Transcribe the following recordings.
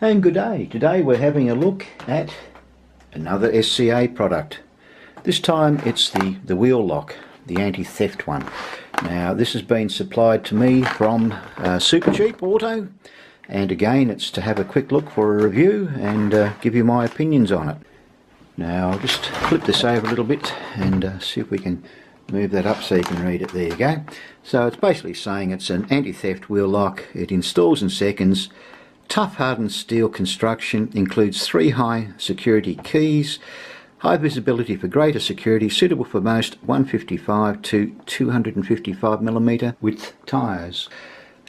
And good day. Today we're having a look at another SCA product. This time it's the wheel lock, the anti-theft one. Now this has been supplied to me from Supercheap Auto, and again it's to have a quick look for a review and give you my opinions on it. Now I'll just flip this over a little bit and see if we can move that up so you can read it. There you go. So it's basically saying it's an anti-theft wheel lock. It installs in seconds. Tough hardened steel construction, includes 3 high security keys, high visibility for greater security, suitable for most 155 to 255mm width tyres.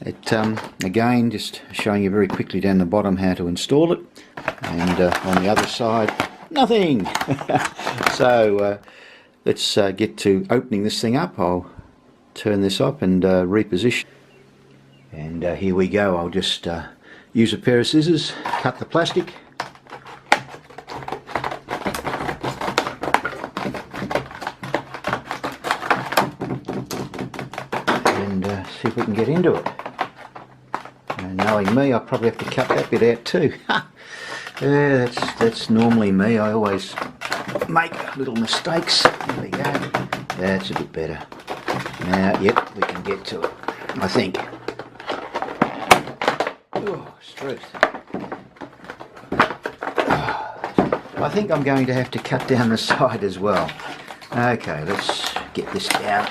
It again just showing you very quickly down the bottom how to install it, and on the other side nothing. So let's get to opening this thing up. I'll turn this up and reposition, and here we go. I'll just use a pair of scissors, cut the plastic, and see if we can get into it. And knowing me, I'll probably have to cut that bit out too. Yeah, that's normally me. I always make little mistakes. There we go. That's a bit better. Now, yep, we can get to it, I think. Oh, straight. I think I'm going to have to cut down the side as well. Okay, let's get this down.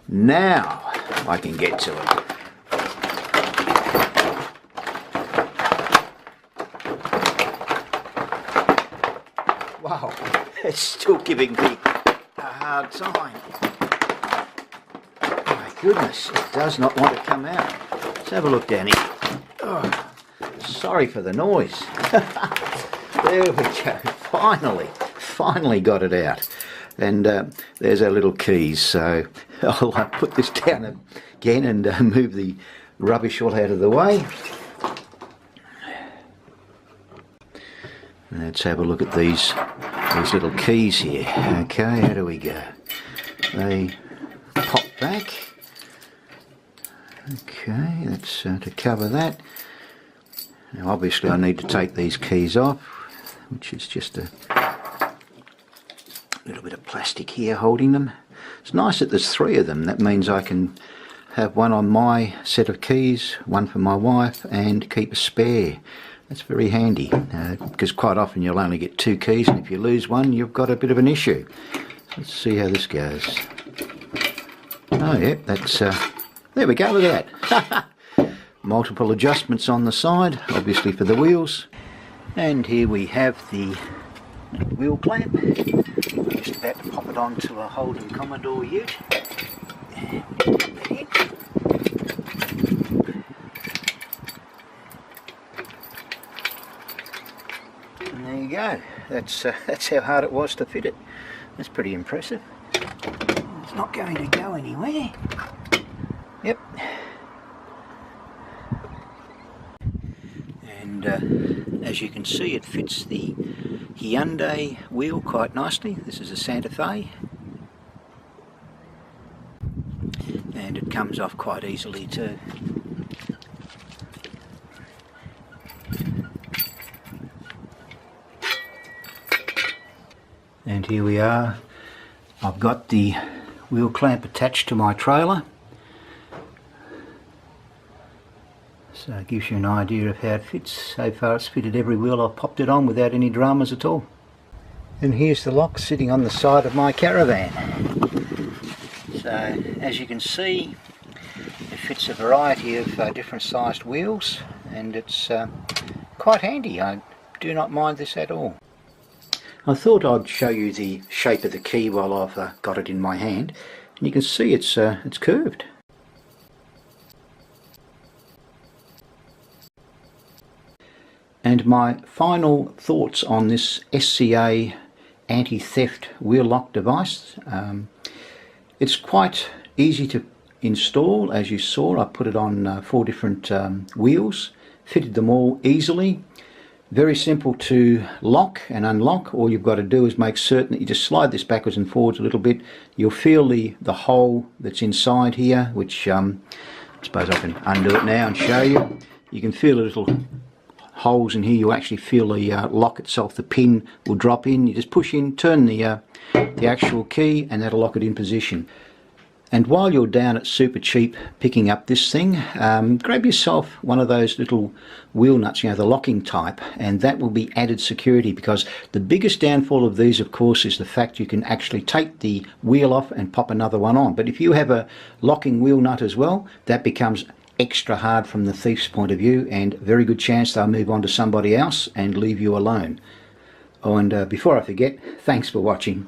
Now I can get to it. Wow, it's still giving me a hard time. My goodness, it does not want to come out. Let's have a look down here. Oh, sorry for the noise. There we go, finally got it out. And there's our little keys, so I'll put this down again and move the rubbish all out of the way. Let's have a look at these little keys here. Okay, how do we go? They pop back. Okay, that's to cover that. Now obviously I need to take these keys off, which is just a little bit of plastic here holding them. It's nice that there's 3 of them. That means I can have one on my set of keys, one for my wife, and keep a spare. That's very handy, because quite often you'll only get 2 keys, and if you lose one you've got a bit of an issue. Let's see how this goes. Oh yeah, that's there we go, look at that. Multiple adjustments on the side, obviously for the wheels. And here we have the wheel clamp. I'm just about to pop it onto a Holden Commodore ute. And there you go. That's how hard it was to fit it. That's pretty impressive. It's not going to go anywhere. Yep. And as you can see, it fits the Hyundai wheel quite nicely. This is a Santa Fe, and it comes off quite easily too. And here we are. I've got the wheel clamp attached to my trailer, so it gives you an idea of how it fits. So far it's fitted every wheel I've popped it on without any dramas at all. And here's the lock sitting on the side of my Caravan. So as you can see, it fits a variety of different sized wheels, and it's quite handy. I do not mind this at all. I thought I'd show you the shape of the key while I've got it in my hand, and you can see it's curved. And my final thoughts on this SCA anti-theft wheel lock device. It's quite easy to install. As you saw, I put it on 4 different wheels, fitted them all easily. Very simple to lock and unlock. All you've got to do is make certain that you just slide this backwards and forwards a little bit. You'll feel the hole that's inside here, which I suppose I can undo it now and show you. You can feel the little holes in here. You'll actually feel the lock itself, the pin will drop in. You just push in, turn the actual key, and that'll lock it in position. And while you're down at Super Cheap picking up this thing, grab yourself one of those little wheel nuts, you know, the locking type, and that will be added security, because the biggest downfall of these, of course, is the fact you can actually take the wheel off and pop another one on. But if you have a locking wheel nut as well, that becomes extra hard from the thief's point of view, and very good chance they'll move on to somebody else and leave you alone. Oh, and before I forget, thanks for watching.